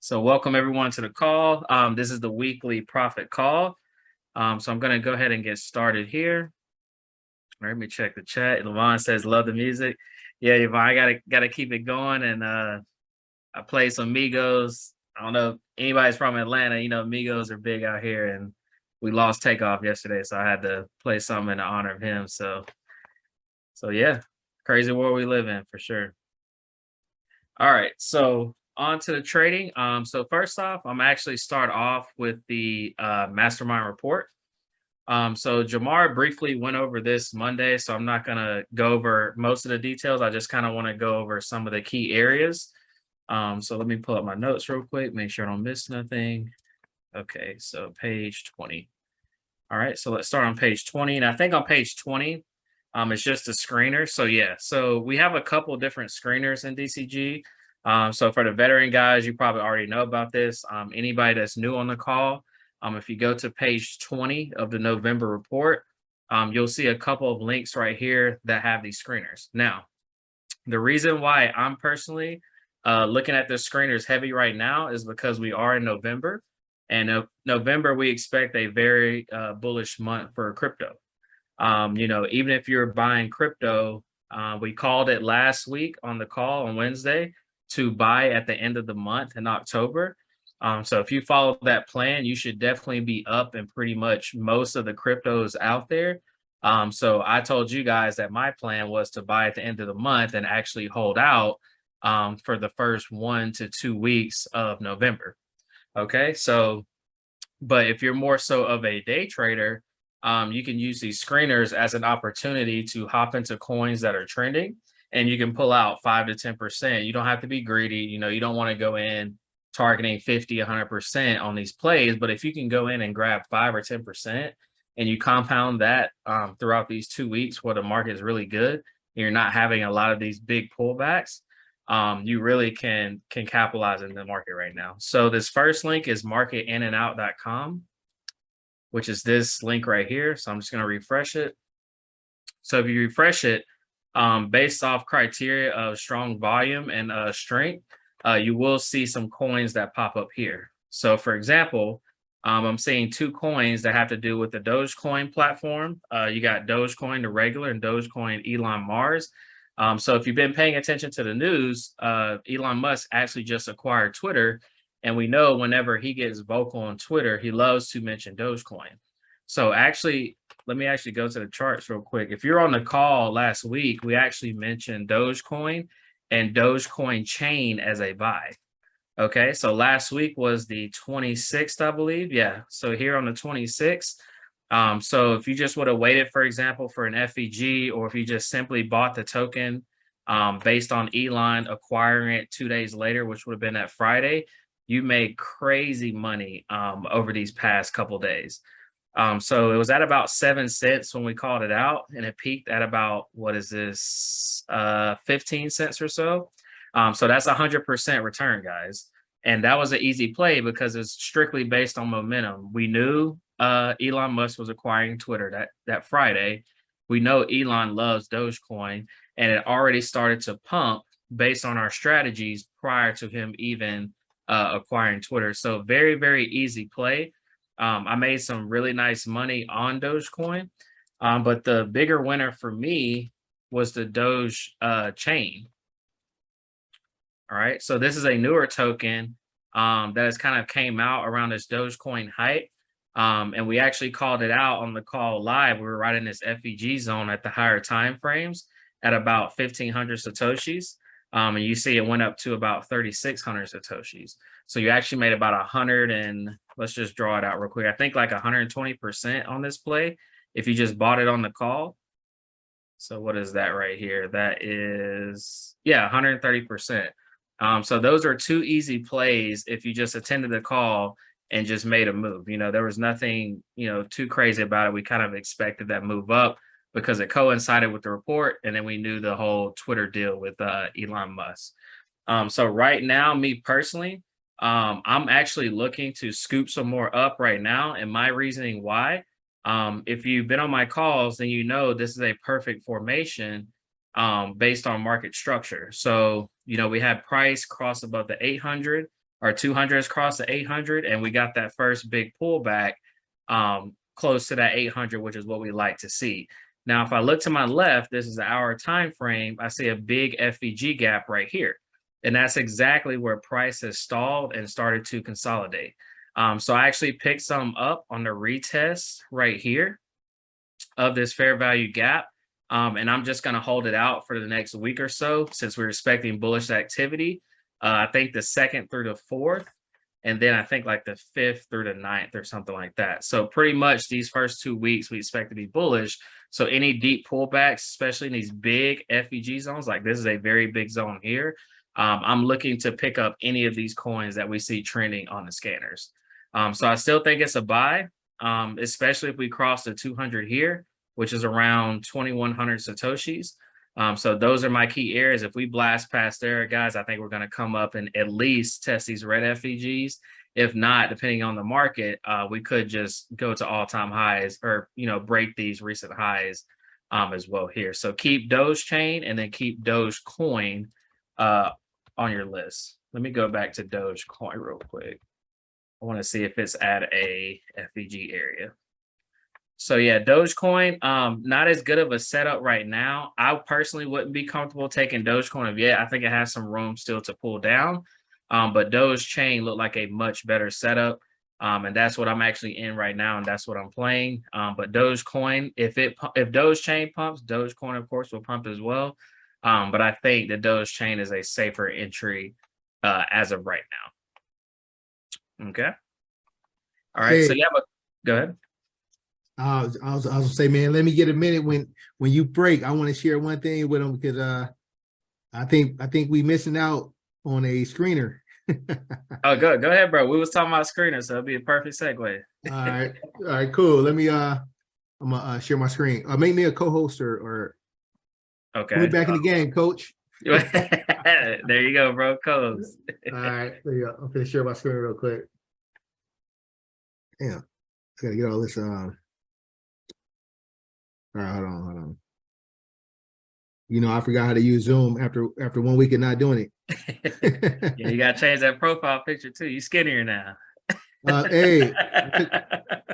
So welcome everyone to the call. This is the weekly profit call. So I'm going to go ahead and get started here. Let me check the chat. Levon says, love the music. Yeah, Yvonne, I gotta keep it going. And I played some Migos. I don't know if anybody's from Atlanta. Migos are big out here, and we lost Takeoff yesterday, so I had to play something in honor of him. So yeah, crazy world we live in for sure. All right, so on to the trading. So first off, I'm actually start off with the Mastermind report. So Jamar briefly went over this Monday, so I'm not gonna go over most of the details. I just kind of want to go over some of the key areas. So let me pull up my notes real quick, make sure I don't miss nothing. Okay, so page 20. All right, so let's start on page 20. And I think on page 20, it's just a screener. So yeah, so we have a couple different screeners in DCG. So for the veteran guys, you probably already know about this. Anybody that's new on the call, if you go to page 20 of the November report, you'll see a couple of links right here that have these screeners. Now, the reason why I'm personally looking at the screeners heavy right now is because we are in November. And November, we expect a very bullish month for crypto. Even if you're buying crypto, we called it last week on the call on Wednesday to buy at the end of the month in October. So if you follow that plan, you should definitely be up in pretty much most of the cryptos out there. So I told you guys that my plan was to buy at the end of the month and actually hold out for the first 1 to 2 weeks of November. Okay, so but if you're more so of a day trader, you can use these screeners as an opportunity to hop into coins that are trending, and you can pull out 5 to 10%. You don't have to be greedy. You don't want to go in targeting 50, 100% on these plays, but if you can go in and grab 5 or 10% and you compound that throughout these 2 weeks where the market is really good, and you're not having a lot of these big pullbacks, you really can capitalize in the market right now. So this first link is marketinandout.com, which is this link right here. So I'm just going to refresh it. So if you refresh it, based off criteria of strong volume and strength, you will see some coins that pop up here. So for example, I'm seeing 2 coins that have to do with the Dogecoin platform. You got Dogecoin, the regular, and Dogecoin Elon Mars. So if you've been paying attention to the news, Elon Musk actually just acquired Twitter. And we know whenever he gets vocal on Twitter, he loves to mention Dogecoin. So actually, let me actually go to the charts real quick. If you're on the call last week, we actually mentioned Dogecoin and Dogecoin chain as a buy. Okay, so last week was the 26th, I believe. Yeah, so here on the 26th, so if you just would have waited, for example, for an FEG, or if you just simply bought the token based on Elon acquiring it 2 days later, which would have been that Friday, you made crazy money over these past couple days. So it was at about 7 cents when we called it out, and it peaked at about, what is this, 15 cents or so. So that's 100% return, guys. And that was an easy play because it's strictly based on momentum. We knew Elon Musk was acquiring Twitter that Friday. We know Elon loves Dogecoin, and it already started to pump based on our strategies prior to him even acquiring Twitter. So very, very easy play. I made some really nice money on Dogecoin, but the bigger winner for me was the Doge chain. All right, so this is a newer token that has kind of came out around this Dogecoin hype. And we actually called it out on the call live. We were right in this FEG zone at the higher time frames at about 1,500 Satoshis. And you see it went up to about 3,600 Satoshis. So you actually made about 100 and let's just draw it out real quick. I think like 120% on this play if you just bought it on the call. So what is that right here? That is, yeah, 130%. So those are 2 easy plays if you just attended the call and just made a move. There was nothing, too crazy about it. We kind of expected that move up because it coincided with the report, and then we knew the whole Twitter deal with Elon Musk. So right now, me personally, I'm actually looking to scoop some more up right now. And my reasoning why, if you've been on my calls, then you know this is a perfect formation based on market structure. So, we had price cross above the 800 our 200 has crossed the 800, and we got that first big pullback close to that 800, which is what we like to see. Now, if I look to my left, this is an hour time frame. I see a big FVG gap right here. And that's exactly where price has stalled and started to consolidate. So I actually picked some up on the retest right here of this fair value gap. And I'm just going to hold it out for the next week or so since we're expecting bullish activity. I think the 2nd through the 4th, and then I think like the 5th through the 9th or something like that. So pretty much these first 2 weeks we expect to be bullish. So any deep pullbacks, especially in these big FEG zones, like this is a very big zone here. I'm looking to pick up any of these coins that we see trending on the scanners. So I still think it's a buy, especially if we cross the 200 here, which is around 2,100 Satoshis. So those are my key areas. If we blast past there, guys, I think we're going to come up and at least test these red FEGs. If not, depending on the market, we could just go to all-time highs or, break these recent highs as well here. So keep Doge Chain and then keep Doge Coin on your list. Let me go back to Doge Coin real quick. I want to see if it's at a FEG area. So yeah, Dogecoin, not as good of a setup right now. I personally wouldn't be comfortable taking Dogecoin of yet. I think it has some room still to pull down. But Doge Chain looked like a much better setup. And that's what I'm actually in right now, and that's what I'm playing. But Dogecoin, if Doge Chain pumps, Dogecoin, of course, will pump as well. But I think the Doge Chain is a safer entry as of right now. Okay. All right. Hey. So yeah, but go ahead. I was gonna say, man, let me get a minute when you break. I want to share one thing with them because I think we missing out on a screener. Oh, go ahead, bro. We was talking about screeners, so it'll be a perfect segue. All right, cool. Let me I'm gonna share my screen. Make me a co-host or okay. Put me back in the game, coach. There you go, bro. Co-host. All right, there you go. I'm gonna share my screen real quick. Yeah, gotta get all this. All right, hold on. I forgot how to use Zoom after 1 week of not doing it. Yeah, you gotta change that profile picture too. You skinnier now. Hey,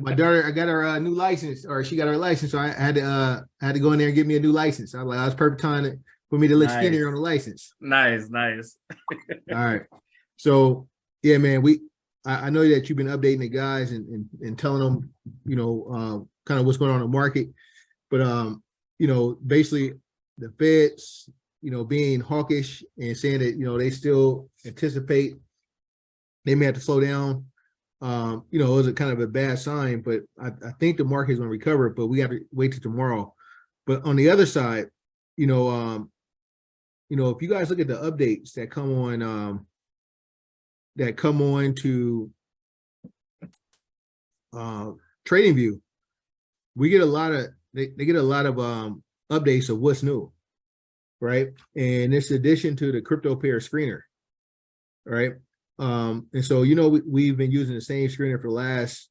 my daughter, I got her new license, or she got her license, so I had to go in there and get me a new license. I was perfect time for me to look skinnier on the license. Nice. All right, so yeah, man, I know that you've been updating the guys and telling them, kind of what's going on in the market. But, basically the Feds, being hawkish and saying that, they still anticipate they may have to slow down, it was a kind of a bad sign, but I think the market is going to recover, but we have to wait till tomorrow. But on the other side, if you guys look at the updates that come on to TradingView, we get a lot of they get a lot of updates of what's new, right? And it's addition to the crypto pair screener, right? And so we've been using the same screener for the last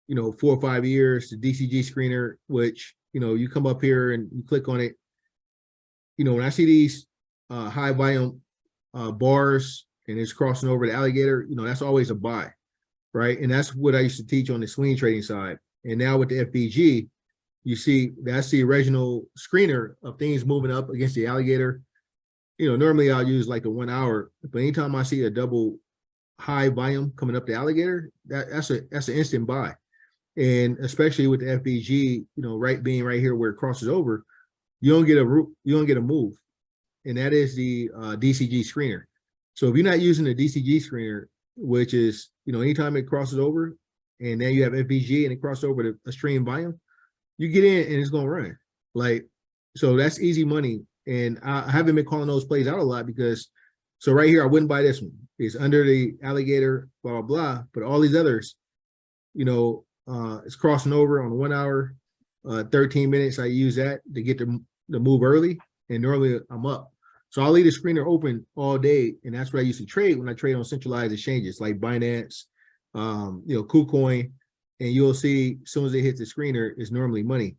4 or 5 years, the DCG screener, which you come up here and you click on it. When I see these high volume bars and it's crossing over the alligator, that's always a buy, right? And that's what I used to teach on the swing trading side. And now with the FBG, you see that's the original screener of things moving up against the alligator. Normally I'll use like a 1 hour, but anytime I see a double high volume coming up the alligator, that's an instant buy. And especially with the FBG, being right here where it crosses over, you don't get a move, and that is the DCG screener. So if you're not using the DCG screener, which is anytime it crosses over, and then you have FBG and it crosses over to a stream volume, you get in and it's gonna run. So that's easy money. And I haven't been calling those plays out a lot because, so right here, I wouldn't buy this one. It's under the alligator, blah, blah, blah. But all these others, it's crossing over on 1 hour, 13 minutes. I use that to get the move early, and normally I'm up. So I'll leave the screener open all day. And that's what I used to trade when I trade on centralized exchanges like Binance, KuCoin. And you'll see as soon as it hits the screener, it's normally money.